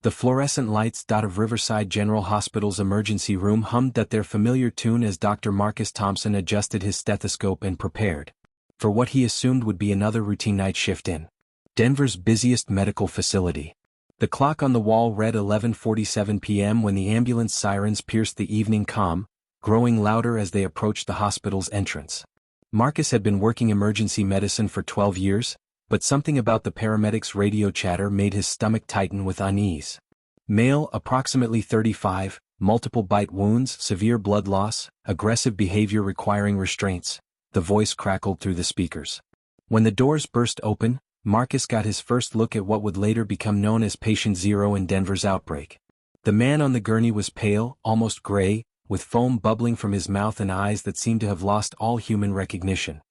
The fluorescent lights of Riverside General Hospital's emergency room hummed their familiar tune as Dr. Marcus Thompson adjusted his stethoscope and prepared for what he assumed would be another routine night shift in Denver's busiest medical facility. The clock on the wall read 11:47 p.m. when the ambulance sirens pierced the evening calm, growing louder as they approached the hospital's entrance. Marcus had been working emergency medicine for 12 years, but something about the paramedics' radio chatter made his stomach tighten with unease. Male, approximately 35, multiple bite wounds, severe blood loss, aggressive behavior requiring restraints, the voice crackled through the speakers. When the doors burst open, Marcus got his first look at what would later become known as Patient Zero in Denver's outbreak. The man on the gurney was pale, almost gray, with foam bubbling from his mouth and eyes that seemed to have lost all human recognition.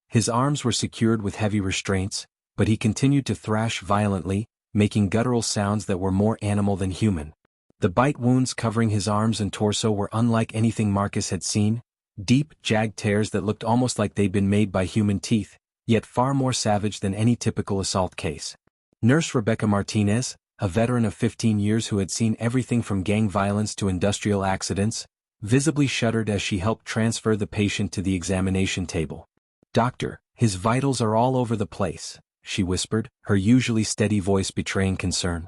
His arms were secured with heavy restraints, but he continued to thrash violently, making guttural sounds that were more animal than human. The bite wounds covering his arms and torso were unlike anything Marcus had seen, deep, jagged tears that looked almost like they'd been made by human teeth, yet far more savage than any typical assault case. Nurse Rebecca Martinez, a veteran of 15 years who had seen everything from gang violence to industrial accidents, visibly shuddered as she helped transfer the patient to the examination table. "Doctor, his vitals are all over the place," she whispered, her usually steady voice betraying concern.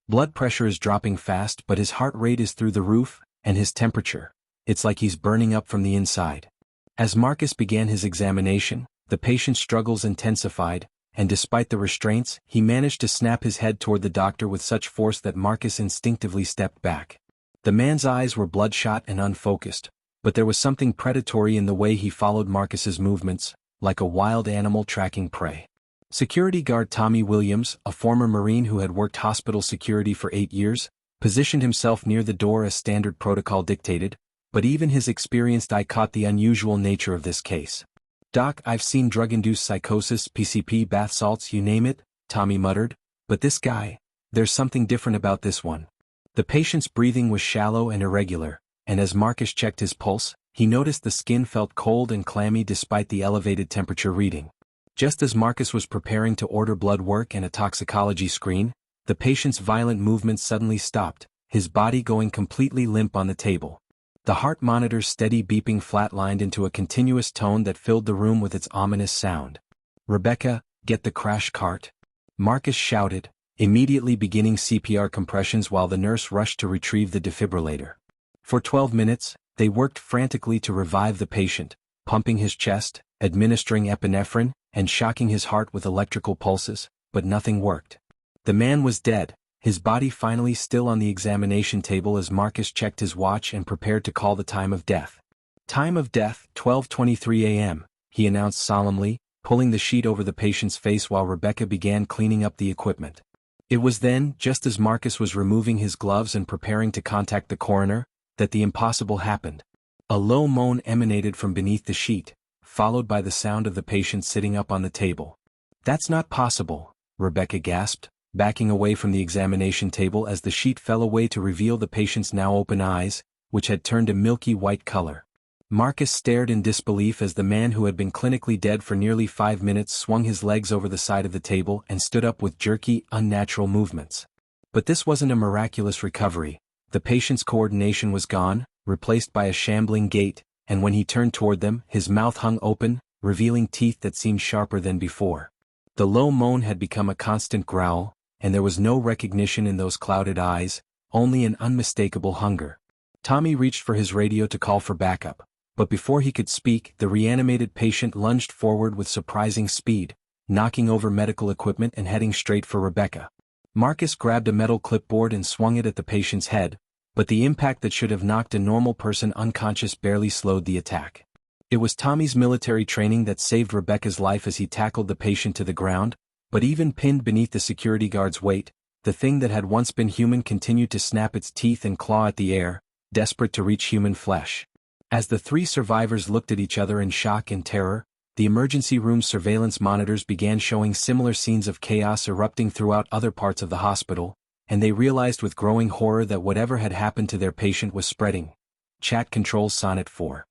"Blood pressure is dropping fast, but his heart rate is through the roof, and his temperature, it's like he's burning up from the inside." As Marcus began his examination, the patient's struggles intensified, and despite the restraints, he managed to snap his head toward the doctor with such force that Marcus instinctively stepped back. The man's eyes were bloodshot and unfocused, but there was something predatory in the way he followed Marcus's movements, like a wild animal tracking prey. Security guard Tommy Williams, a former Marine who had worked hospital security for 8 years, positioned himself near the door as standard protocol dictated, but even his experienced eye caught the unusual nature of this case. "Doc, I've seen drug-induced psychosis, PCP, bath salts, you name it," Tommy muttered, "but this guy, there's something different about this one." The patient's breathing was shallow and irregular, and as Marcus checked his pulse, he noticed the skin felt cold and clammy despite the elevated temperature reading. Just as Marcus was preparing to order blood work and a toxicology screen, the patient's violent movements suddenly stopped, his body going completely limp on the table. The heart monitor's steady beeping flatlined into a continuous tone that filled the room with its ominous sound. "Rebecca, get the crash cart," Marcus shouted, immediately beginning CPR compressions while the nurse rushed to retrieve the defibrillator. For 12 minutes, they worked frantically to revive the patient, pumping his chest, administering epinephrine, and shocking his heart with electrical pulses, but nothing worked. The man was dead, his body finally still on the examination table as Marcus checked his watch and prepared to call the time of death. "Time of death, 12:23 a.m., he announced solemnly, pulling the sheet over the patient's face while Rebecca began cleaning up the equipment. It was then, just as Marcus was removing his gloves and preparing to contact the coroner, that the impossible happened. A low moan emanated from beneath the sheet, followed by the sound of the patient sitting up on the table. "That's not possible," Rebecca gasped, backing away from the examination table as the sheet fell away to reveal the patient's now open eyes, which had turned a milky white color. Marcus stared in disbelief as the man who had been clinically dead for nearly 5 minutes swung his legs over the side of the table and stood up with jerky, unnatural movements. But this wasn't a miraculous recovery. The patient's coordination was gone, replaced by a shambling gait, and when he turned toward them, his mouth hung open, revealing teeth that seemed sharper than before. The low moan had become a constant growl, and there was no recognition in those clouded eyes, only an unmistakable hunger. Tommy reached for his radio to call for backup, but before he could speak, the reanimated patient lunged forward with surprising speed, knocking over medical equipment and heading straight for Rebecca. Marcus grabbed a metal clipboard and swung it at the patient's head, but the impact that should have knocked a normal person unconscious barely slowed the attack. It was Tommy's military training that saved Rebecca's life as he tackled the patient to the ground, but even pinned beneath the security guard's weight, the thing that had once been human continued to snap its teeth and claw at the air, desperate to reach human flesh. As the 3 survivors looked at each other in shock and terror, the emergency room's surveillance monitors began showing similar scenes of chaos erupting throughout other parts of the hospital, and they realized with growing horror that whatever had happened to their patient was spreading. Chat controls Sonnet 4.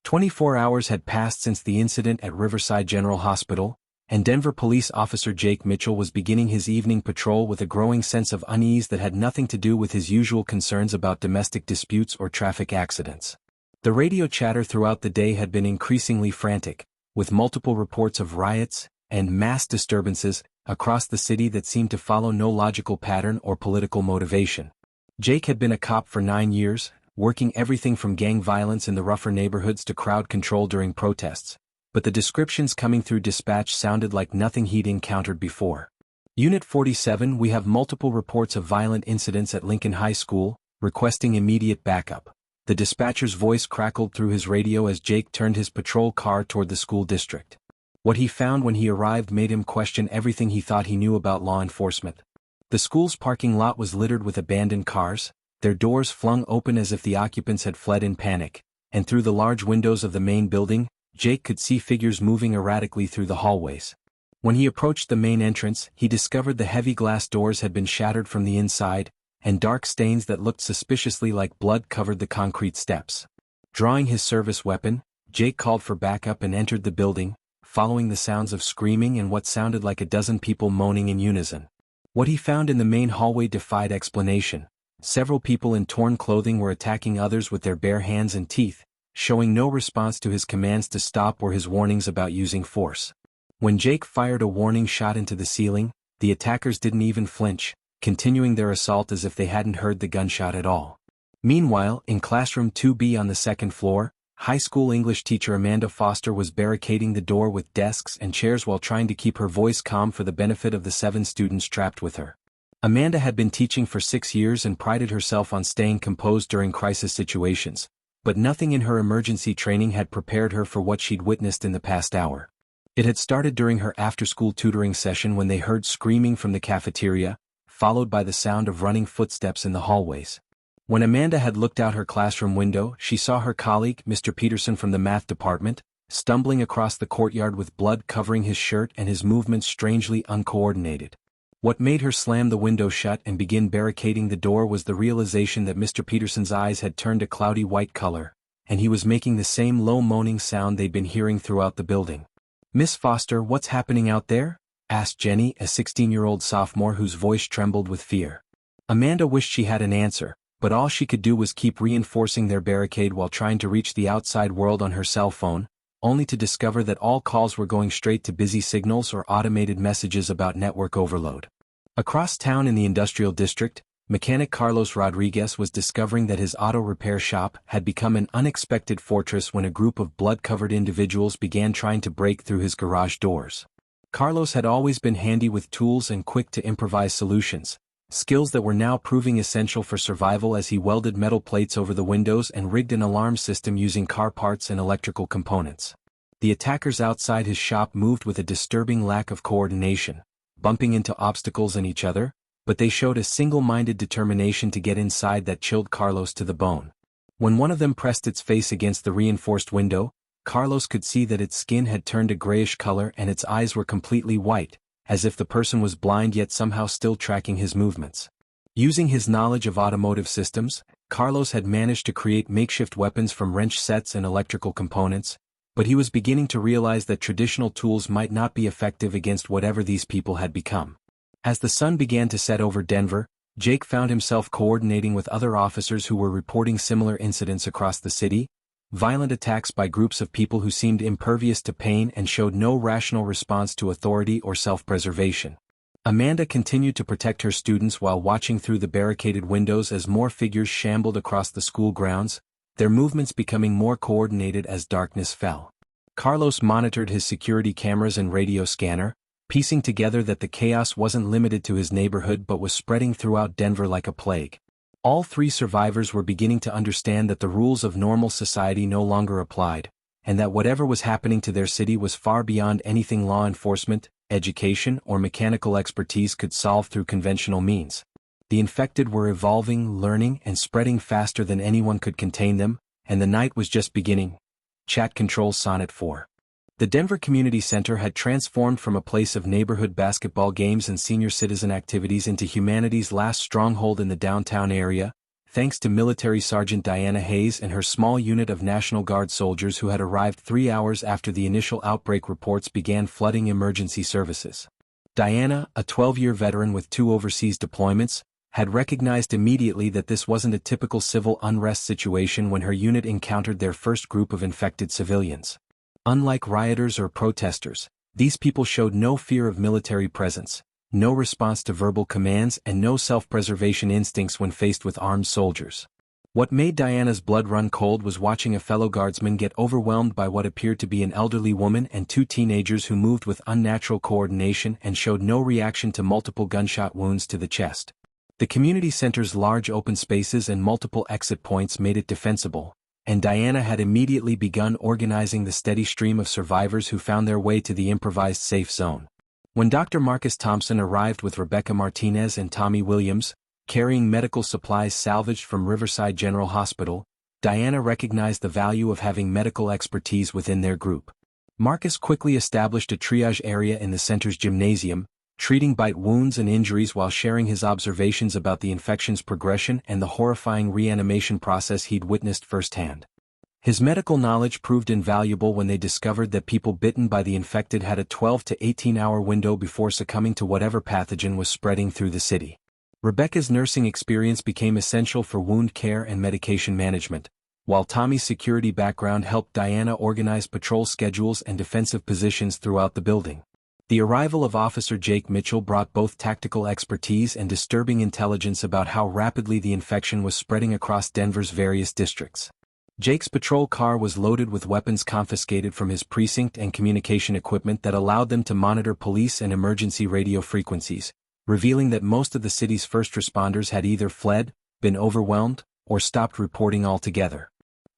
24 hours had passed since the incident at Riverside General Hospital, and Denver police officer Jake Mitchell was beginning his evening patrol with a growing sense of unease that had nothing to do with his usual concerns about domestic disputes or traffic accidents. The radio chatter throughout the day had been increasingly frantic, with multiple reports of riots and mass disturbances across the city that seemed to follow no logical pattern or political motivation. Jake had been a cop for 9 years, working everything from gang violence in the rougher neighborhoods to crowd control during protests, but the descriptions coming through dispatch sounded like nothing he'd encountered before. Unit 47, we have multiple reports of violent incidents at Lincoln High School, requesting immediate backup. The dispatcher's voice crackled through his radio as Jake turned his patrol car toward the school district. What he found when he arrived made him question everything he thought he knew about law enforcement. The school's parking lot was littered with abandoned cars, their doors flung open as if the occupants had fled in panic, and through the large windows of the main building, Jake could see figures moving erratically through the hallways. When he approached the main entrance, he discovered the heavy glass doors had been shattered from the inside, and dark stains that looked suspiciously like blood covered the concrete steps. Drawing his service weapon, Jake called for backup and entered the building, following the sounds of screaming and what sounded like a dozen people moaning in unison. What he found in the main hallway defied explanation. Several people in torn clothing were attacking others with their bare hands and teeth, showing no response to his commands to stop or his warnings about using force. When Jake fired a warning shot into the ceiling, the attackers didn't even flinch, continuing their assault as if they hadn't heard the gunshot at all. Meanwhile, in classroom 2B on the second floor, high school English teacher Amanda Foster was barricading the door with desks and chairs while trying to keep her voice calm for the benefit of the 7 students trapped with her. Amanda had been teaching for 6 years and prided herself on staying composed during crisis situations, but nothing in her emergency training had prepared her for what she'd witnessed in the past hour. It had started during her after-school tutoring session when they heard screaming from the cafeteria, followed by the sound of running footsteps in the hallways. When Amanda had looked out her classroom window, she saw her colleague, Mr. Peterson from the math department, stumbling across the courtyard with blood covering his shirt and his movements strangely uncoordinated. What made her slam the window shut and begin barricading the door was the realization that Mr. Peterson's eyes had turned a cloudy white color, and he was making the same low moaning sound they'd been hearing throughout the building. "Miss Foster, what's happening out there?" asked Jenny, a 16-year-old sophomore whose voice trembled with fear. Amanda wished she had an answer, but all she could do was keep reinforcing their barricade while trying to reach the outside world on her cell phone, only to discover that all calls were going straight to busy signals or automated messages about network overload. Across town in the industrial district, mechanic Carlos Rodriguez was discovering that his auto repair shop had become an unexpected fortress when a group of blood-covered individuals began trying to break through his garage doors. Carlos had always been handy with tools and quick to improvise solutions, skills that were now proving essential for survival as he welded metal plates over the windows and rigged an alarm system using car parts and electrical components. The attackers outside his shop moved with a disturbing lack of coordination, bumping into obstacles and each other, but they showed a single-minded determination to get inside that chilled Carlos to the bone. When one of them pressed its face against the reinforced window, Carlos could see that its skin had turned a grayish color and its eyes were completely white, as if the person was blind yet somehow still tracking his movements. Using his knowledge of automotive systems, Carlos had managed to create makeshift weapons from wrench sets and electrical components, but he was beginning to realize that traditional tools might not be effective against whatever these people had become. As the sun began to set over Denver, Jake found himself coordinating with other officers who were reporting similar incidents across the city, violent attacks by groups of people who seemed impervious to pain and showed no rational response to authority or self-preservation. Amanda continued to protect her students while watching through the barricaded windows as more figures shambled across the school grounds, their movements becoming more coordinated as darkness fell. Carlos monitored his security cameras and radio scanner, piecing together that the chaos wasn't limited to his neighborhood but was spreading throughout Denver like a plague. All 3 survivors were beginning to understand that the rules of normal society no longer applied, and that whatever was happening to their city was far beyond anything law enforcement, education, or mechanical expertise could solve through conventional means. The infected were evolving, learning, and spreading faster than anyone could contain them, and the night was just beginning. Chat Control Sonnet 4. The Denver Community Center had transformed from a place of neighborhood basketball games and senior citizen activities into humanity's last stronghold in the downtown area, thanks to Military Sergeant Diana Hayes and her small unit of National Guard soldiers who had arrived 3 hours after the initial outbreak reports began flooding emergency services. Diana, a 12-year veteran with 2 overseas deployments, had recognized immediately that this wasn't a typical civil unrest situation when her unit encountered their first group of infected civilians. Unlike rioters or protesters, these people showed no fear of military presence, no response to verbal commands, and no self-preservation instincts when faced with armed soldiers. What made Diana's blood run cold was watching a fellow guardsman get overwhelmed by what appeared to be an elderly woman and 2 teenagers who moved with unnatural coordination and showed no reaction to multiple gunshot wounds to the chest. The community center's large open spaces and multiple exit points made it defensible, and Diana had immediately begun organizing the steady stream of survivors who found their way to the improvised safe zone. When Dr. Marcus Thompson arrived with Rebecca Martinez and Tommy Williams, carrying medical supplies salvaged from Riverside General Hospital, Diana recognized the value of having medical expertise within their group. Marcus quickly established a triage area in the center's gymnasium, treating bite wounds and injuries while sharing his observations about the infection's progression and the horrifying reanimation process he'd witnessed firsthand. His medical knowledge proved invaluable when they discovered that people bitten by the infected had a 12 to 18-hour window before succumbing to whatever pathogen was spreading through the city. Rebecca's nursing experience became essential for wound care and medication management, while Tommy's security background helped Diana organize patrol schedules and defensive positions throughout the building. The arrival of Officer Jake Mitchell brought both tactical expertise and disturbing intelligence about how rapidly the infection was spreading across Denver's various districts. Jake's patrol car was loaded with weapons confiscated from his precinct and communication equipment that allowed them to monitor police and emergency radio frequencies, revealing that most of the city's first responders had either fled, been overwhelmed, or stopped reporting altogether.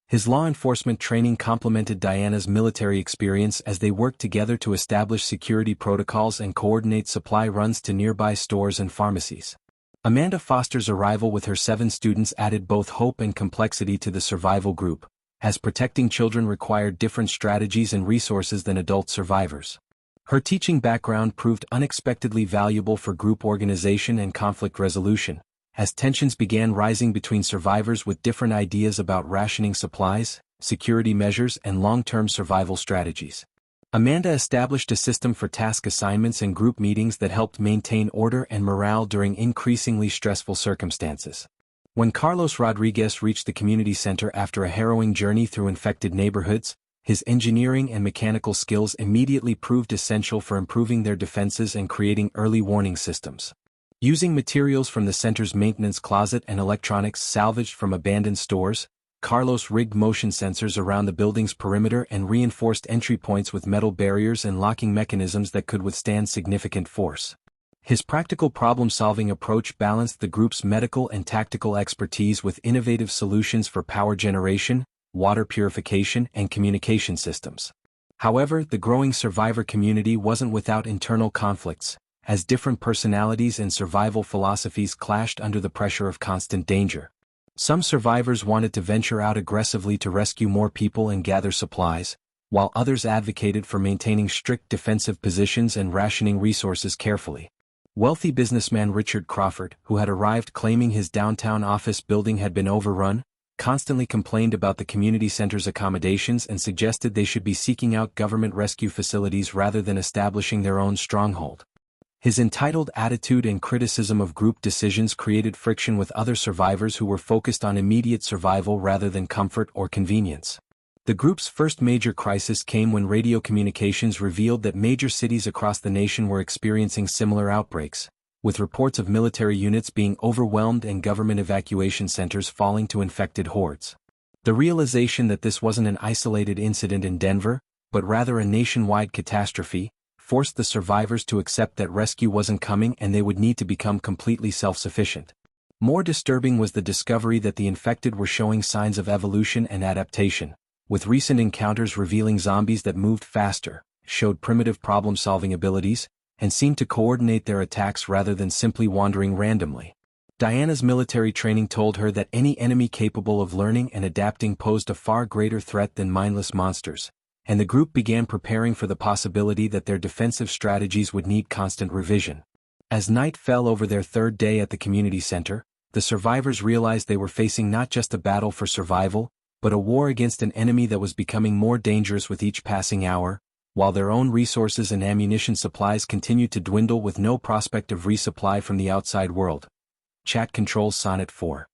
His law enforcement training complemented Diana's military experience as they worked together to establish security protocols and coordinate supply runs to nearby stores and pharmacies. Amanda Foster's arrival with her 7 students added both hope and complexity to the survival group, as protecting children required different strategies and resources than adult survivors. Her teaching background proved unexpectedly valuable for group organization and conflict resolution, as tensions began rising between survivors with different ideas about rationing supplies, security measures, and long-term survival strategies. Amanda established a system for task assignments and group meetings that helped maintain order and morale during increasingly stressful circumstances. When Carlos Rodriguez reached the community center after a harrowing journey through infected neighborhoods, his engineering and mechanical skills immediately proved essential for improving their defenses and creating early warning systems. Using materials from the center's maintenance closet and electronics salvaged from abandoned stores, Carlos rigged motion sensors around the building's perimeter and reinforced entry points with metal barriers and locking mechanisms that could withstand significant force. His practical problem-solving approach balanced the group's medical and tactical expertise with innovative solutions for power generation, water purification, and communication systems. However, the growing survivor community wasn't without internal conflicts, as different personalities and survival philosophies clashed under the pressure of constant danger. Some survivors wanted to venture out aggressively to rescue more people and gather supplies, while others advocated for maintaining strict defensive positions and rationing resources carefully. Wealthy businessman Richard Crawford, who had arrived claiming his downtown office building had been overrun, constantly complained about the community center's accommodations and suggested they should be seeking out government rescue facilities rather than establishing their own stronghold. His entitled attitude and criticism of group decisions created friction with other survivors who were focused on immediate survival rather than comfort or convenience. The group's first major crisis came when radio communications revealed that major cities across the nation were experiencing similar outbreaks, with reports of military units being overwhelmed and government evacuation centers falling to infected hordes. The realization that this wasn't an isolated incident in Denver, but rather a nationwide catastrophe, forced the survivors to accept that rescue wasn't coming and they would need to become completely self-sufficient. More disturbing was the discovery that the infected were showing signs of evolution and adaptation, with recent encounters revealing zombies that moved faster, showed primitive problem-solving abilities, and seemed to coordinate their attacks rather than simply wandering randomly. Diana's military training told her that any enemy capable of learning and adapting posed a far greater threat than mindless monsters, and the group began preparing for the possibility that their defensive strategies would need constant revision. As night fell over their 3rd day at the community center, the survivors realized they were facing not just a battle for survival, but a war against an enemy that was becoming more dangerous with each passing hour, while their own resources and ammunition supplies continued to dwindle with no prospect of resupply from the outside world. Chat controls Sonnet 4.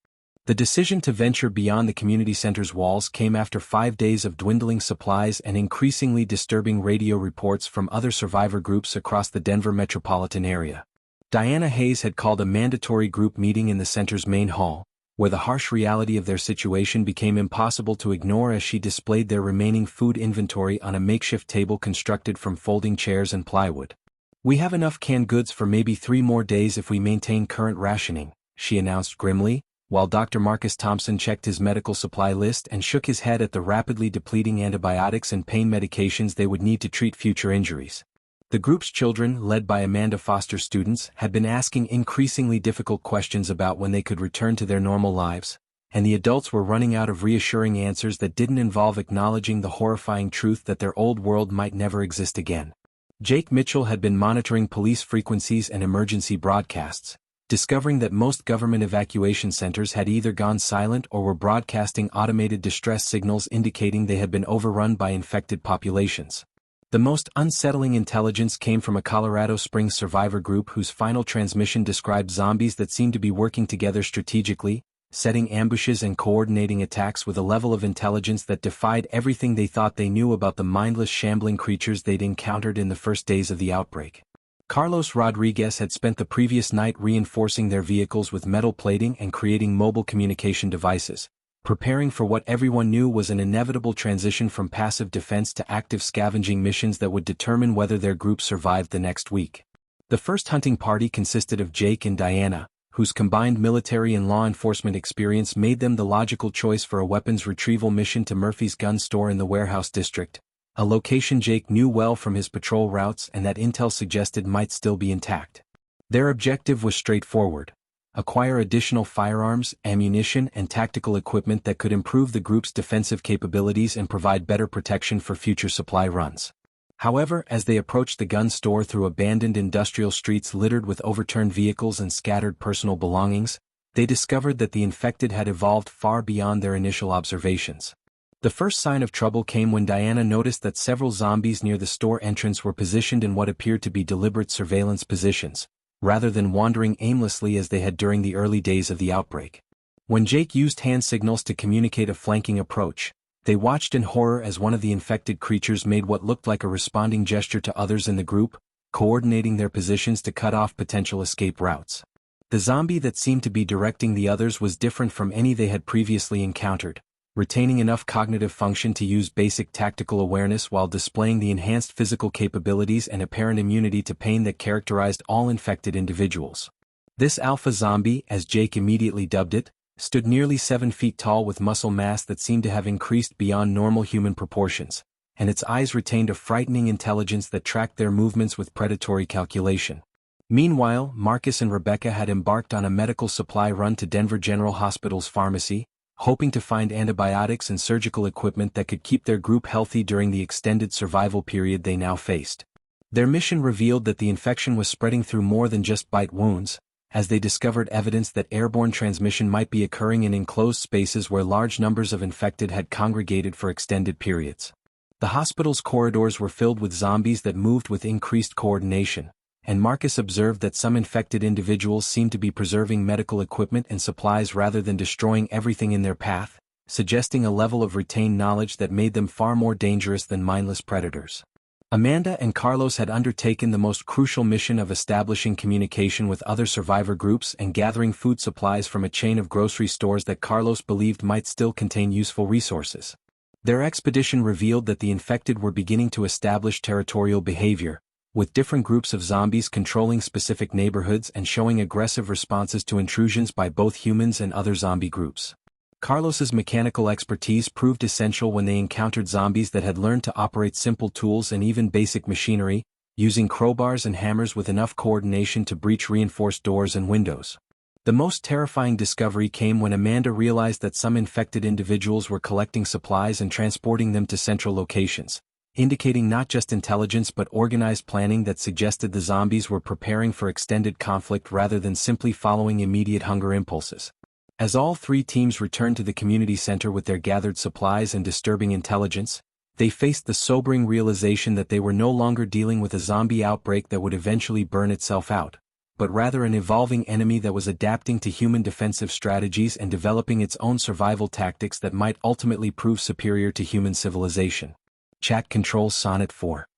The decision to venture beyond the community center's walls came after 5 days of dwindling supplies and increasingly disturbing radio reports from other survivor groups across the Denver metropolitan area. Diana Hayes had called a mandatory group meeting in the center's main hall, where the harsh reality of their situation became impossible to ignore as she displayed their remaining food inventory on a makeshift table constructed from folding chairs and plywood. "We have enough canned goods for maybe 3 more days if we maintain current rationing," she announced grimly, while Dr. Marcus Thompson checked his medical supply list and shook his head at the rapidly depleting antibiotics and pain medications they would need to treat future injuries. The group's children, led by Amanda Foster students, had been asking increasingly difficult questions about when they could return to their normal lives, and the adults were running out of reassuring answers that didn't involve acknowledging the horrifying truth that their old world might never exist again. Jake Mitchell had been monitoring police frequencies and emergency broadcasts, discovering that most government evacuation centers had either gone silent or were broadcasting automated distress signals indicating they had been overrun by infected populations. The most unsettling intelligence came from a Colorado Springs survivor group whose final transmission described zombies that seemed to be working together strategically, setting ambushes and coordinating attacks with a level of intelligence that defied everything they thought they knew about the mindless shambling creatures they'd encountered in the first days of the outbreak. Carlos Rodriguez had spent the previous night reinforcing their vehicles with metal plating and creating mobile communication devices, preparing for what everyone knew was an inevitable transition from passive defense to active scavenging missions that would determine whether their group survived the next week. The first hunting party consisted of Jake and Diana, whose combined military and law enforcement experience made them the logical choice for a weapons retrieval mission to Murphy's gun store in the Warehouse District, a location Jake knew well from his patrol routes and that intel suggested might still be intact. Their objective was straightforward: acquire additional firearms, ammunition, and tactical equipment that could improve the group's defensive capabilities and provide better protection for future supply runs. However, as they approached the gun store through abandoned industrial streets littered with overturned vehicles and scattered personal belongings, they discovered that the infected had evolved far beyond their initial observations. The first sign of trouble came when Diana noticed that several zombies near the store entrance were positioned in what appeared to be deliberate surveillance positions, rather than wandering aimlessly as they had during the early days of the outbreak. When Jake used hand signals to communicate a flanking approach, they watched in horror as one of the infected creatures made what looked like a responding gesture to others in the group, coordinating their positions to cut off potential escape routes. The zombie that seemed to be directing the others was different from any they had previously encountered, retaining enough cognitive function to use basic tactical awareness while displaying the enhanced physical capabilities and apparent immunity to pain that characterized all infected individuals. This alpha zombie, as Jake immediately dubbed it, stood nearly 7 feet tall with muscle mass that seemed to have increased beyond normal human proportions, and its eyes retained a frightening intelligence that tracked their movements with predatory calculation. Meanwhile, Marcus and Rebecca had embarked on a medical supply run to Denver General Hospital's pharmacy, hoping to find antibiotics and surgical equipment that could keep their group healthy during the extended survival period they now faced. Their mission revealed that the infection was spreading through more than just bite wounds, as they discovered evidence that airborne transmission might be occurring in enclosed spaces where large numbers of infected had congregated for extended periods. The hospital's corridors were filled with zombies that moved with increased coordination, and Marcus observed that some infected individuals seemed to be preserving medical equipment and supplies rather than destroying everything in their path, suggesting a level of retained knowledge that made them far more dangerous than mindless predators. Amanda and Carlos had undertaken the most crucial mission of establishing communication with other survivor groups and gathering food supplies from a chain of grocery stores that Carlos believed might still contain useful resources. Their expedition revealed that the infected were beginning to establish territorial behavior, with different groups of zombies controlling specific neighborhoods and showing aggressive responses to intrusions by both humans and other zombie groups. Carlos's mechanical expertise proved essential when they encountered zombies that had learned to operate simple tools and even basic machinery, using crowbars and hammers with enough coordination to breach reinforced doors and windows. The most terrifying discovery came when Amanda realized that some infected individuals were collecting supplies and transporting them to central locations, indicating not just intelligence but organized planning that suggested the zombies were preparing for extended conflict rather than simply following immediate hunger impulses. As all three teams returned to the community center with their gathered supplies and disturbing intelligence, they faced the sobering realization that they were no longer dealing with a zombie outbreak that would eventually burn itself out, but rather an evolving enemy that was adapting to human defensive strategies and developing its own survival tactics that might ultimately prove superior to human civilization. Chat controls Sonnet 4.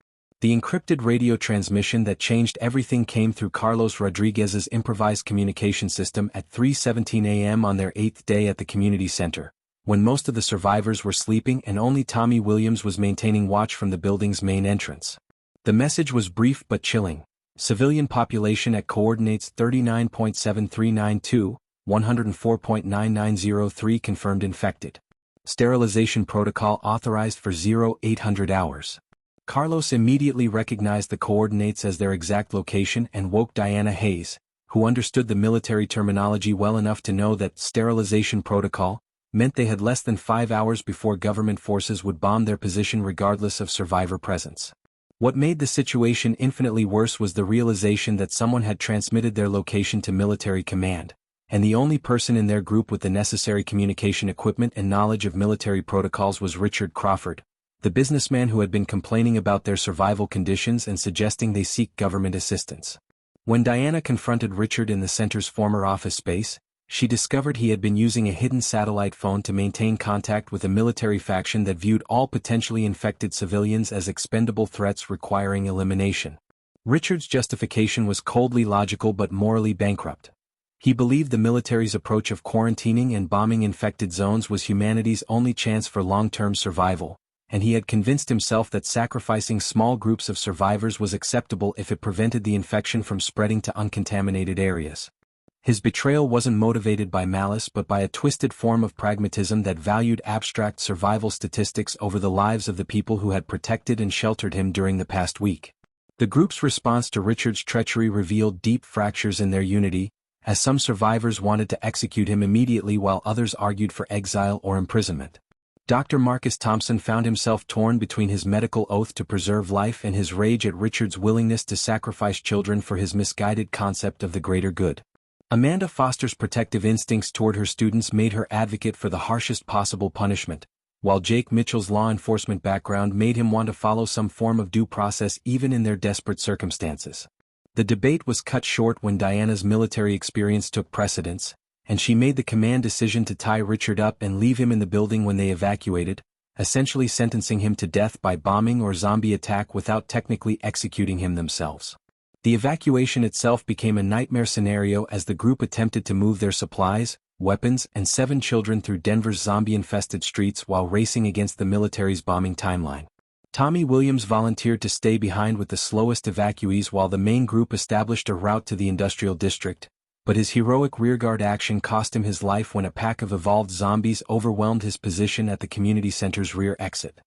The encrypted radio transmission that changed everything came through Carlos Rodriguez's improvised communication system at 3:17 a.m. on their 8th day at the community center, when most of the survivors were sleeping and only Tommy Williams was maintaining watch from the building's main entrance. The message was brief but chilling. Civilian population at coordinates 39.7392, 104.9903 confirmed infected. Sterilization protocol authorized for 0800 hours. Carlos immediately recognized the coordinates as their exact location and woke Diana Hayes, who understood the military terminology well enough to know that sterilization protocol meant they had less than 5 hours before government forces would bomb their position regardless of survivor presence. What made the situation infinitely worse was the realization that someone had transmitted their location to military command, and the only person in their group with the necessary communication equipment and knowledge of military protocols was Richard Crawford, the businessman who had been complaining about their survival conditions and suggesting they seek government assistance. When Diana confronted Richard in the center's former office space, she discovered he had been using a hidden satellite phone to maintain contact with a military faction that viewed all potentially infected civilians as expendable threats requiring elimination. Richard's justification was coldly logical but morally bankrupt. He believed the military's approach of quarantining and bombing infected zones was humanity's only chance for long-term survival, and he had convinced himself that sacrificing small groups of survivors was acceptable if it prevented the infection from spreading to uncontaminated areas. His betrayal wasn't motivated by malice but by a twisted form of pragmatism that valued abstract survival statistics over the lives of the people who had protected and sheltered him during the past week. The group's response to Richard's treachery revealed deep fractures in their unity, as some survivors wanted to execute him immediately while others argued for exile or imprisonment. Dr. Marcus Thompson found himself torn between his medical oath to preserve life and his rage at Richard's willingness to sacrifice children for his misguided concept of the greater good. Amanda Foster's protective instincts toward her students made her advocate for the harshest possible punishment, while Jake Mitchell's law enforcement background made him want to follow some form of due process even in their desperate circumstances. The debate was cut short when Diana's military experience took precedence, and she made the command decision to tie Richard up and leave him in the building when they evacuated, essentially sentencing him to death by bombing or zombie attack without technically executing him themselves. The evacuation itself became a nightmare scenario as the group attempted to move their supplies, weapons, and 7 children through Denver's zombie-infested streets while racing against the military's bombing timeline. Tommy Williams volunteered to stay behind with the slowest evacuees while the main group established a route to the industrial district, but his heroic rearguard action cost him his life when a pack of evolved zombies overwhelmed his position at the community center's rear exit.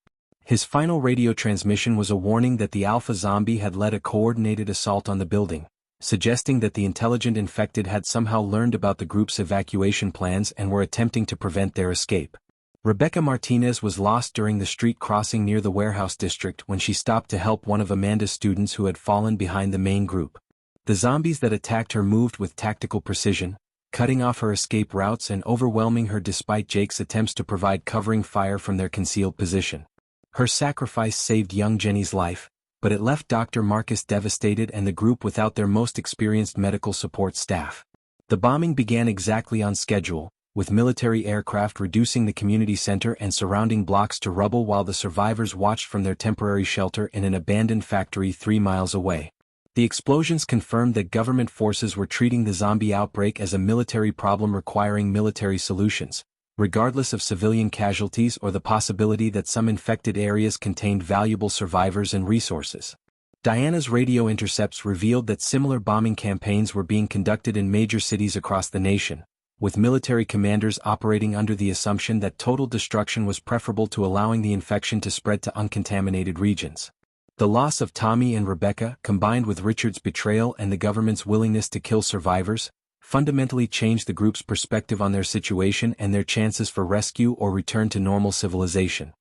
His final radio transmission was a warning that the alpha zombie had led a coordinated assault on the building, suggesting that the intelligent infected had somehow learned about the group's evacuation plans and were attempting to prevent their escape. Rebecca Martinez was lost during the street crossing near the warehouse district when she stopped to help one of Amanda's students who had fallen behind the main group. The zombies that attacked her moved with tactical precision, cutting off her escape routes and overwhelming her despite Jake's attempts to provide covering fire from their concealed position. Her sacrifice saved young Jenny's life, but it left Dr. Marcus devastated and the group without their most experienced medical support staff. The bombing began exactly on schedule, with military aircraft reducing the community center and surrounding blocks to rubble while the survivors watched from their temporary shelter in an abandoned factory 3 miles away. The explosions confirmed that government forces were treating the zombie outbreak as a military problem requiring military solutions, regardless of civilian casualties or the possibility that some infected areas contained valuable survivors and resources. Diana's radio intercepts revealed that similar bombing campaigns were being conducted in major cities across the nation, with military commanders operating under the assumption that total destruction was preferable to allowing the infection to spread to uncontaminated regions. The loss of Tommy and Rebecca, combined with Richard's betrayal and the government's willingness to kill survivors, fundamentally changed the group's perspective on their situation and their chances for rescue or return to normal civilization.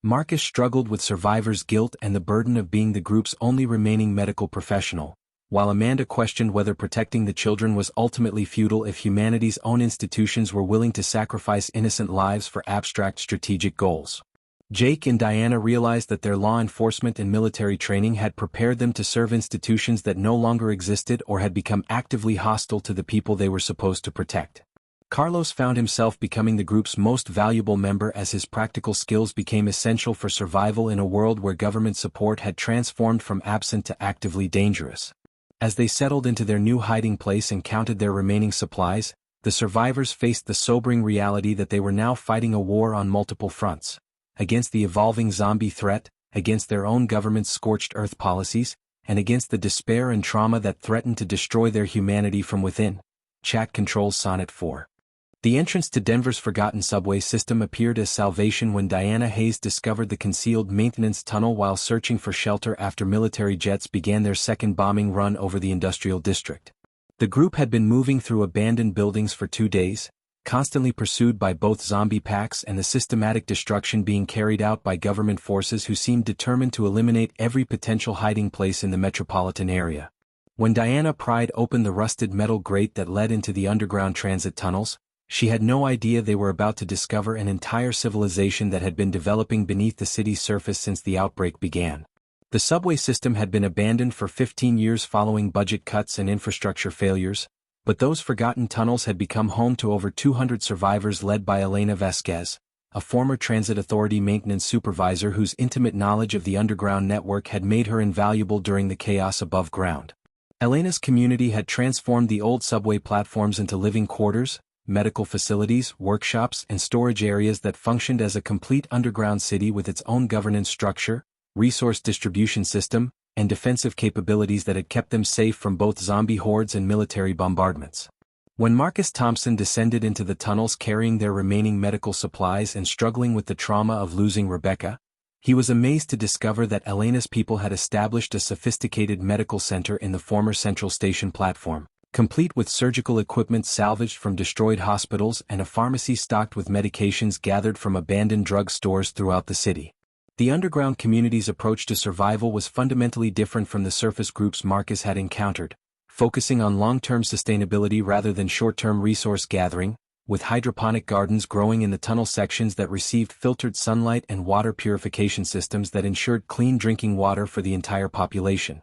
Marcus struggled with survivor's guilt and the burden of being the group's only remaining medical professional, while Amanda questioned whether protecting the children was ultimately futile if humanity's own institutions were willing to sacrifice innocent lives for abstract strategic goals. Jake and Diana realized that their law enforcement and military training had prepared them to serve institutions that no longer existed or had become actively hostile to the people they were supposed to protect. Carlos found himself becoming the group's most valuable member as his practical skills became essential for survival in a world where government support had transformed from absent to actively dangerous. As they settled into their new hiding place and counted their remaining supplies, the survivors faced the sobering reality that they were now fighting a war on multiple fronts. Against the evolving zombie threat, against their own government's scorched earth policies, and against the despair and trauma that threatened to destroy their humanity from within. Chat controls Sonnet 4. The entrance to Denver's forgotten subway system appeared as salvation when Diana Hayes discovered the concealed maintenance tunnel while searching for shelter after military jets began their second bombing run over the industrial district. The group had been moving through abandoned buildings for 2 days, constantly pursued by both zombie packs and the systematic destruction being carried out by government forces who seemed determined to eliminate every potential hiding place in the metropolitan area. When Diana pried open the rusted metal grate that led into the underground transit tunnels, she had no idea they were about to discover an entire civilization that had been developing beneath the city's surface since the outbreak began. The subway system had been abandoned for 15 years following budget cuts and infrastructure failures, but those forgotten tunnels had become home to over 200 survivors led by Elena Vasquez, a former transit authority maintenance supervisor whose intimate knowledge of the underground network had made her invaluable during the chaos above ground. Elena's community had transformed the old subway platforms into living quarters, medical facilities, workshops, and storage areas that functioned as a complete underground city with its own governance structure, resource distribution system, and defensive capabilities that had kept them safe from both zombie hordes and military bombardments. When Marcus Thompson descended into the tunnels carrying their remaining medical supplies and struggling with the trauma of losing Rebecca, he was amazed to discover that Elena's people had established a sophisticated medical center in the former Central Station platform, complete with surgical equipment salvaged from destroyed hospitals and a pharmacy stocked with medications gathered from abandoned drug stores throughout the city. The underground community's approach to survival was fundamentally different from the surface groups Marcus had encountered, focusing on long-term sustainability rather than short-term resource gathering, with hydroponic gardens growing in the tunnel sections that received filtered sunlight and water purification systems that ensured clean drinking water for the entire population.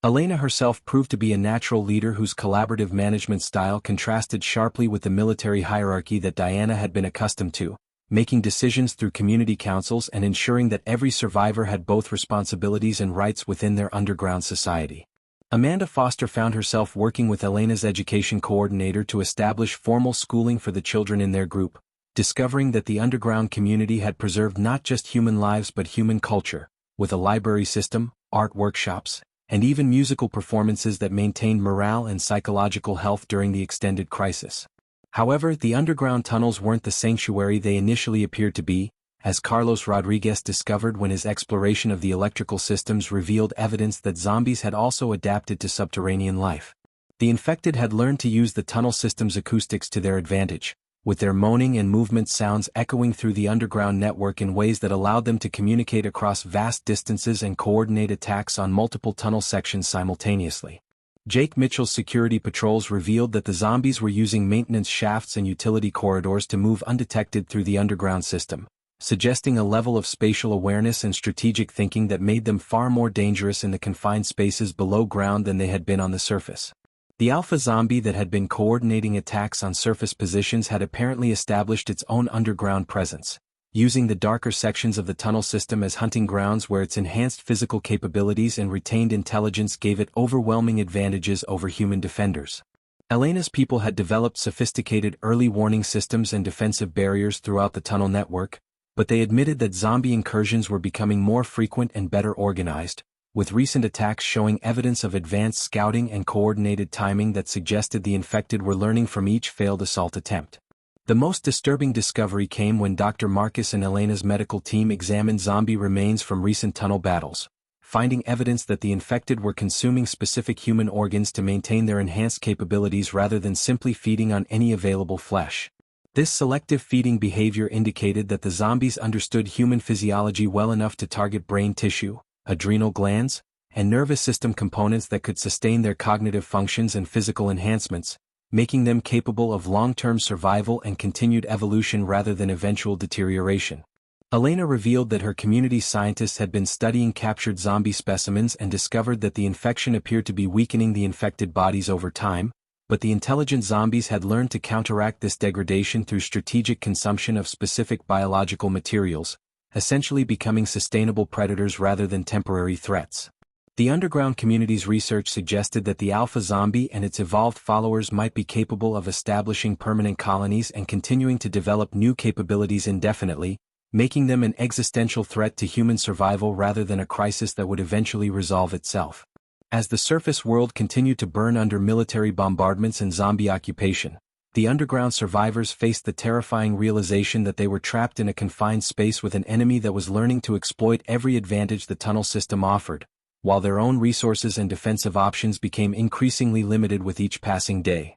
Elena herself proved to be a natural leader whose collaborative management style contrasted sharply with the military hierarchy that Diana had been accustomed to, making decisions through community councils and ensuring that every survivor had both responsibilities and rights within their underground society. Amanda Foster found herself working with Elena's education coordinator to establish formal schooling for the children in their group, discovering that the underground community had preserved not just human lives but human culture, with a library system, art workshops, and even musical performances that maintained morale and psychological health during the extended crisis. However, the underground tunnels weren't the sanctuary they initially appeared to be, as Carlos Rodriguez discovered when his exploration of the electrical systems revealed evidence that zombies had also adapted to subterranean life. The infected had learned to use the tunnel system's acoustics to their advantage, with their moaning and movement sounds echoing through the underground network in ways that allowed them to communicate across vast distances and coordinate attacks on multiple tunnel sections simultaneously. Jake Mitchell's security patrols revealed that the zombies were using maintenance shafts and utility corridors to move undetected through the underground system, suggesting a level of spatial awareness and strategic thinking that made them far more dangerous in the confined spaces below ground than they had been on the surface. The alpha zombie that had been coordinating attacks on surface positions had apparently established its own underground presence, using the darker sections of the tunnel system as hunting grounds where its enhanced physical capabilities and retained intelligence gave it overwhelming advantages over human defenders. Elena's people had developed sophisticated early warning systems and defensive barriers throughout the tunnel network, but they admitted that zombie incursions were becoming more frequent and better organized, with recent attacks showing evidence of advanced scouting and coordinated timing that suggested the infected were learning from each failed assault attempt. The most disturbing discovery came when Dr. Marcus and Elena's medical team examined zombie remains from recent tunnel battles, finding evidence that the infected were consuming specific human organs to maintain their enhanced capabilities rather than simply feeding on any available flesh. This selective feeding behavior indicated that the zombies understood human physiology well enough to target brain tissue, adrenal glands, and nervous system components that could sustain their cognitive functions and physical enhancements, making them capable of long-term survival and continued evolution rather than eventual deterioration. Elena revealed that her community scientists had been studying captured zombie specimens and discovered that the infection appeared to be weakening the infected bodies over time, but the intelligent zombies had learned to counteract this degradation through strategic consumption of specific biological materials, essentially becoming sustainable predators rather than temporary threats. The underground community's research suggested that the alpha zombie and its evolved followers might be capable of establishing permanent colonies and continuing to develop new capabilities indefinitely, making them an existential threat to human survival rather than a crisis that would eventually resolve itself. As the surface world continued to burn under military bombardments and zombie occupation, the underground survivors faced the terrifying realization that they were trapped in a confined space with an enemy that was learning to exploit every advantage the tunnel system offered, while their own resources and defensive options became increasingly limited with each passing day.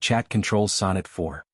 Chat controls Sonnet 4.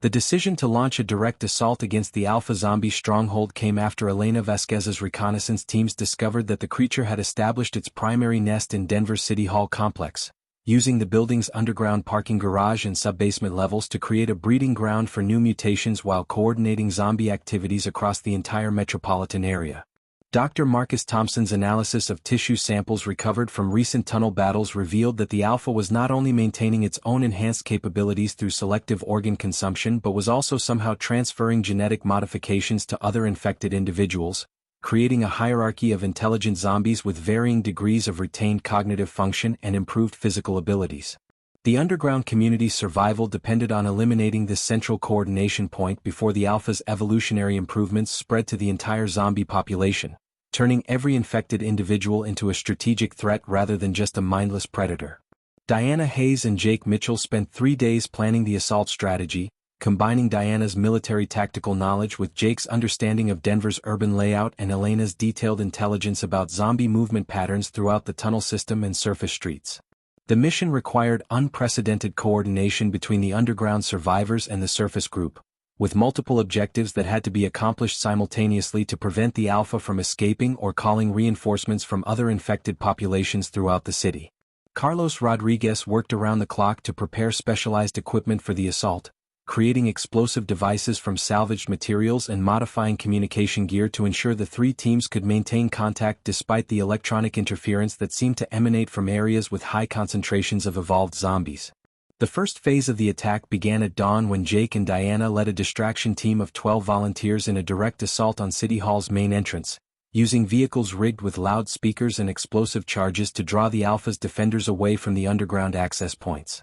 The decision to launch a direct assault against the Alpha Zombie stronghold came after Elena Vasquez's reconnaissance teams discovered that the creature had established its primary nest in Denver's City Hall complex, using the building's underground parking garage and sub-basement levels to create a breeding ground for new mutations while coordinating zombie activities across the entire metropolitan area. Dr. Marcus Thompson's analysis of tissue samples recovered from recent tunnel battles revealed that the Alpha was not only maintaining its own enhanced capabilities through selective organ consumption but was also somehow transferring genetic modifications to other infected individuals, creating a hierarchy of intelligent zombies with varying degrees of retained cognitive function and improved physical abilities. The underground community's survival depended on eliminating this central coordination point before the Alpha's evolutionary improvements spread to the entire zombie population, turning every infected individual into a strategic threat rather than just a mindless predator. Diana Hayes and Jake Mitchell spent 3 days planning the assault strategy, combining Diana's military tactical knowledge with Jake's understanding of Denver's urban layout and Elena's detailed intelligence about zombie movement patterns throughout the tunnel system and surface streets. The mission required unprecedented coordination between the underground survivors and the surface group, with multiple objectives that had to be accomplished simultaneously to prevent the Alpha from escaping or calling reinforcements from other infected populations throughout the city. Carlos Rodriguez worked around the clock to prepare specialized equipment for the assault, creating explosive devices from salvaged materials and modifying communication gear to ensure the 3 teams could maintain contact despite the electronic interference that seemed to emanate from areas with high concentrations of evolved zombies. The first phase of the attack began at dawn when Jake and Diana led a distraction team of 12 volunteers in a direct assault on City Hall's main entrance, using vehicles rigged with loudspeakers and explosive charges to draw the Alpha's defenders away from the underground access points.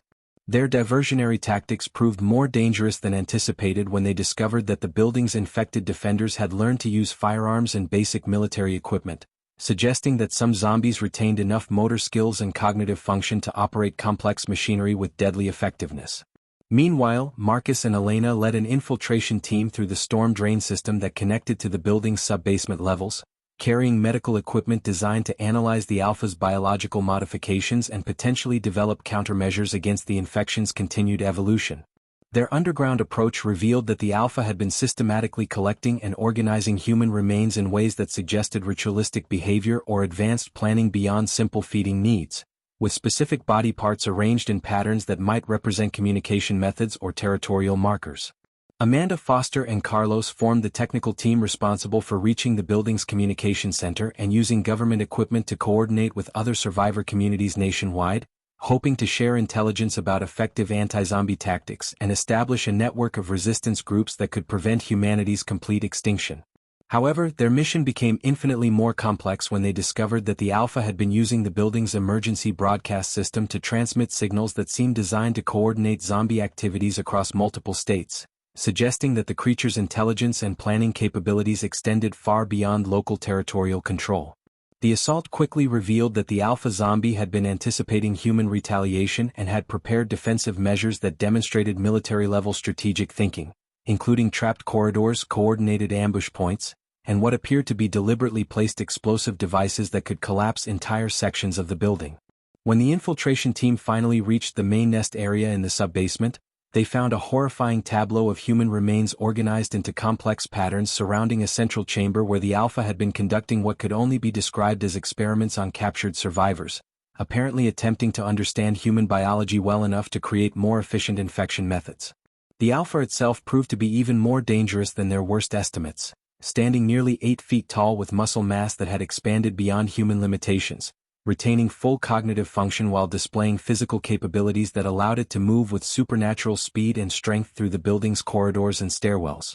Their diversionary tactics proved more dangerous than anticipated when they discovered that the building's infected defenders had learned to use firearms and basic military equipment, suggesting that some zombies retained enough motor skills and cognitive function to operate complex machinery with deadly effectiveness. Meanwhile, Marcus and Elena led an infiltration team through the storm drain system that connected to the building's sub-basement levels, carrying medical equipment designed to analyze the Alpha's biological modifications and potentially develop countermeasures against the infection's continued evolution. Their underground approach revealed that the Alpha had been systematically collecting and organizing human remains in ways that suggested ritualistic behavior or advanced planning beyond simple feeding needs, with specific body parts arranged in patterns that might represent communication methods or territorial markers. Amanda Foster and Carlos formed the technical team responsible for reaching the building's communication center and using government equipment to coordinate with other survivor communities nationwide, hoping to share intelligence about effective anti-zombie tactics and establish a network of resistance groups that could prevent humanity's complete extinction. However, their mission became infinitely more complex when they discovered that the Alpha had been using the building's emergency broadcast system to transmit signals that seemed designed to coordinate zombie activities across multiple states, suggesting that the creature's intelligence and planning capabilities extended far beyond local territorial control. The assault quickly revealed that the Alpha Zombie had been anticipating human retaliation and had prepared defensive measures that demonstrated military-level strategic thinking, including trapped corridors, coordinated ambush points, and what appeared to be deliberately placed explosive devices that could collapse entire sections of the building. When the infiltration team finally reached the main nest area in the sub-basement, They found a horrifying tableau of human remains organized into complex patterns surrounding a central chamber where the Alpha had been conducting what could only be described as experiments on captured survivors, apparently attempting to understand human biology well enough to create more efficient infection methods. The Alpha itself proved to be even more dangerous than their worst estimates, standing nearly 8 feet tall with muscle mass that had expanded beyond human limitations, retaining full cognitive function while displaying physical capabilities that allowed it to move with supernatural speed and strength through the building's corridors and stairwells.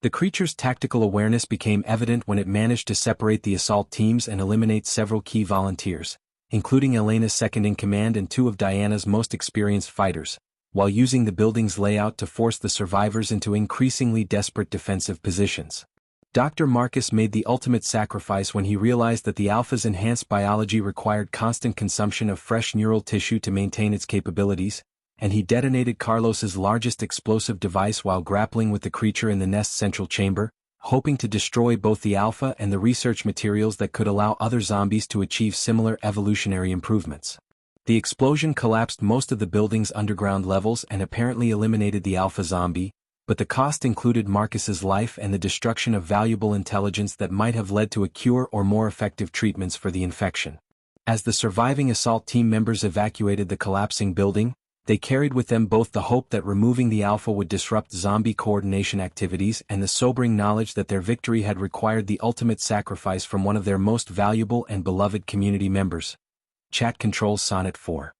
The creature's tactical awareness became evident when it managed to separate the assault teams and eliminate several key volunteers, including Elena's second-in-command and 2 of Diana's most experienced fighters, while using the building's layout to force the survivors into increasingly desperate defensive positions. Dr. Marcus made the ultimate sacrifice when he realized that the Alpha's enhanced biology required constant consumption of fresh neural tissue to maintain its capabilities, and he detonated Carlos's largest explosive device while grappling with the creature in the nest's central chamber, hoping to destroy both the Alpha and the research materials that could allow other zombies to achieve similar evolutionary improvements. The explosion collapsed most of the building's underground levels and apparently eliminated the Alpha zombie, but the cost included Marcus's life and the destruction of valuable intelligence that might have led to a cure or more effective treatments for the infection. As the surviving assault team members evacuated the collapsing building, they carried with them both the hope that removing the Alpha would disrupt zombie coordination activities and the sobering knowledge that their victory had required the ultimate sacrifice from one of their most valuable and beloved community members. Chat controls Sonnet 4.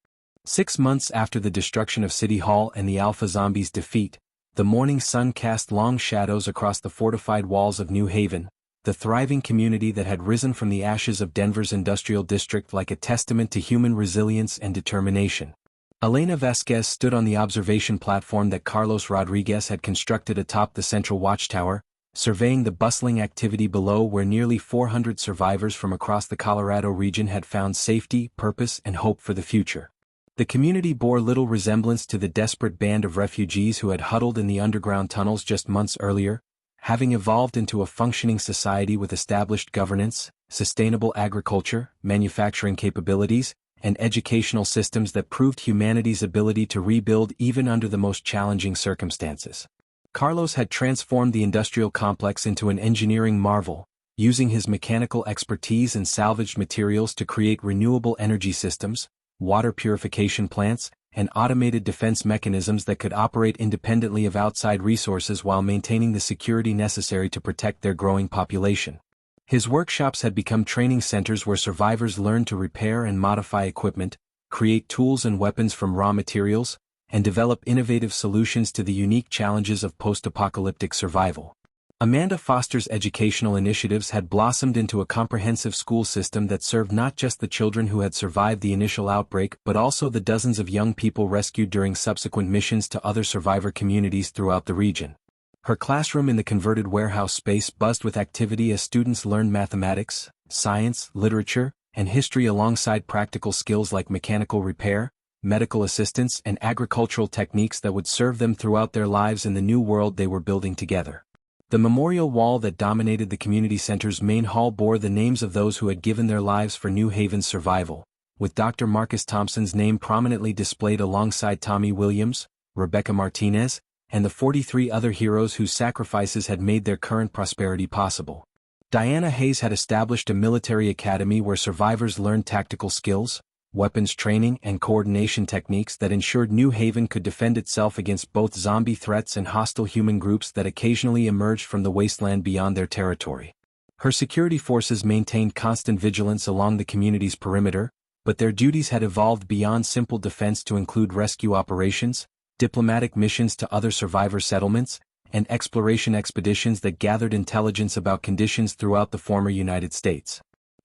6 months after the destruction of City Hall and the Alpha zombies' defeat, the morning sun cast long shadows across the fortified walls of New Haven, the thriving community that had risen from the ashes of Denver's industrial district like a testament to human resilience and determination. Elena Vasquez stood on the observation platform that Carlos Rodriguez had constructed atop the central watchtower, surveying the bustling activity below where nearly 400 survivors from across the Colorado region had found safety, purpose, and hope for the future. The community bore little resemblance to the desperate band of refugees who had huddled in the underground tunnels just months earlier, having evolved into a functioning society with established governance, sustainable agriculture, manufacturing capabilities, and educational systems that proved humanity's ability to rebuild even under the most challenging circumstances. Carlos had transformed the industrial complex into an engineering marvel, using his mechanical expertise and salvaged materials to create renewable energy systems, water purification plants, and automated defense mechanisms that could operate independently of outside resources while maintaining the security necessary to protect their growing population. His workshops had become training centers where survivors learned to repair and modify equipment, create tools and weapons from raw materials, and develop innovative solutions to the unique challenges of post-apocalyptic survival. Amanda Foster's educational initiatives had blossomed into a comprehensive school system that served not just the children who had survived the initial outbreak but also the dozens of young people rescued during subsequent missions to other survivor communities throughout the region. Her classroom in the converted warehouse space buzzed with activity as students learned mathematics, science, literature, and history alongside practical skills like mechanical repair, medical assistance, and agricultural techniques that would serve them throughout their lives in the new world they were building together. The memorial wall that dominated the community center's main hall bore the names of those who had given their lives for New Haven's survival, with Dr. Marcus Thompson's name prominently displayed alongside Tommy Williams, Rebecca Martinez, and the 43 other heroes whose sacrifices had made their current prosperity possible. Diana Hayes had established a military academy where survivors learned tactical skills, weapons training, and coordination techniques that ensured New Haven could defend itself against both zombie threats and hostile human groups that occasionally emerged from the wasteland beyond their territory. Her security forces maintained constant vigilance along the community's perimeter, but their duties had evolved beyond simple defense to include rescue operations, diplomatic missions to other survivor settlements, and exploration expeditions that gathered intelligence about conditions throughout the former United States.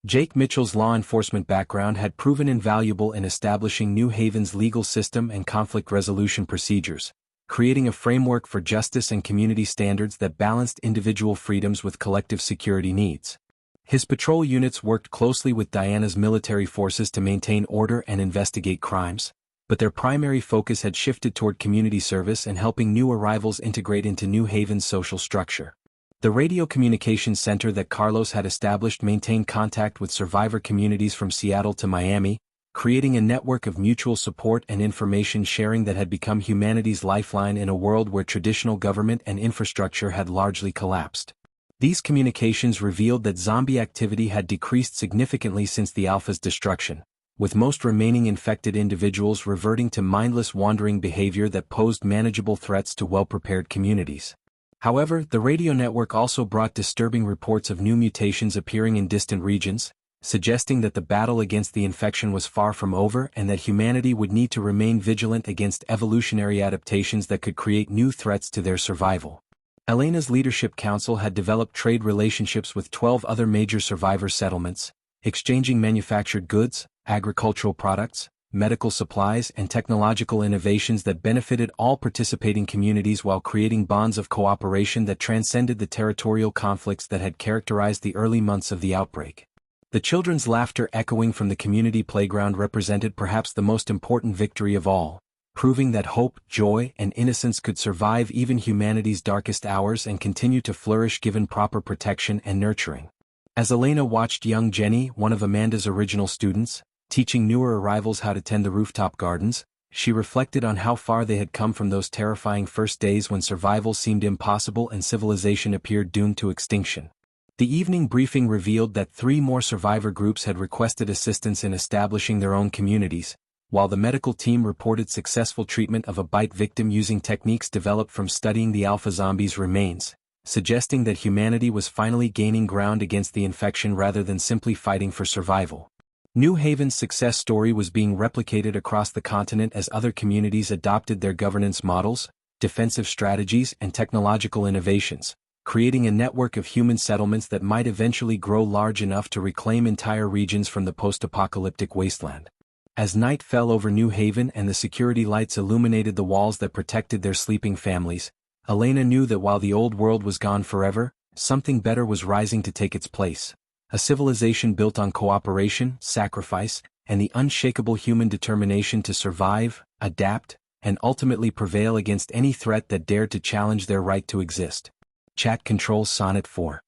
Jake Mitchell's law enforcement background had proven invaluable in establishing New Haven's legal system and conflict resolution procedures, creating a framework for justice and community standards that balanced individual freedoms with collective security needs. His patrol units worked closely with Diana's military forces to maintain order and investigate crimes, but their primary focus had shifted toward community service and helping new arrivals integrate into New Haven's social structure. The radio communications center that Carlos had established maintained contact with survivor communities from Seattle to Miami, creating a network of mutual support and information sharing that had become humanity's lifeline in a world where traditional government and infrastructure had largely collapsed. These communications revealed that zombie activity had decreased significantly since the Alpha's destruction, with most remaining infected individuals reverting to mindless wandering behavior that posed manageable threats to well-prepared communities. However, the radio network also brought disturbing reports of new mutations appearing in distant regions, suggesting that the battle against the infection was far from over and that humanity would need to remain vigilant against evolutionary adaptations that could create new threats to their survival. Elena's Leadership Council had developed trade relationships with 12 other major survivor settlements, exchanging manufactured goods, agricultural products, medical supplies and technological innovations that benefited all participating communities while creating bonds of cooperation that transcended the territorial conflicts that had characterized the early months of the outbreak. The children's laughter echoing from the community playground represented perhaps the most important victory of all, proving that hope, joy, and innocence could survive even humanity's darkest hours and continue to flourish given proper protection and nurturing. As Elena watched young Jenny, one of Amanda's original students, teaching newer arrivals how to tend the rooftop gardens, she reflected on how far they had come from those terrifying first days when survival seemed impossible and civilization appeared doomed to extinction. The evening briefing revealed that 3 more survivor groups had requested assistance in establishing their own communities, while the medical team reported successful treatment of a bite victim using techniques developed from studying the Alpha zombies' remains, suggesting that humanity was finally gaining ground against the infection rather than simply fighting for survival. New Haven's success story was being replicated across the continent as other communities adopted their governance models, defensive strategies and technological innovations, creating a network of human settlements that might eventually grow large enough to reclaim entire regions from the post-apocalyptic wasteland. As night fell over New Haven and the security lights illuminated the walls that protected their sleeping families, Elena knew that while the old world was gone forever, something better was rising to take its place. A civilization built on cooperation, sacrifice, and the unshakable human determination to survive, adapt, and ultimately prevail against any threat that dared to challenge their right to exist. Chat controls Sonnet 4.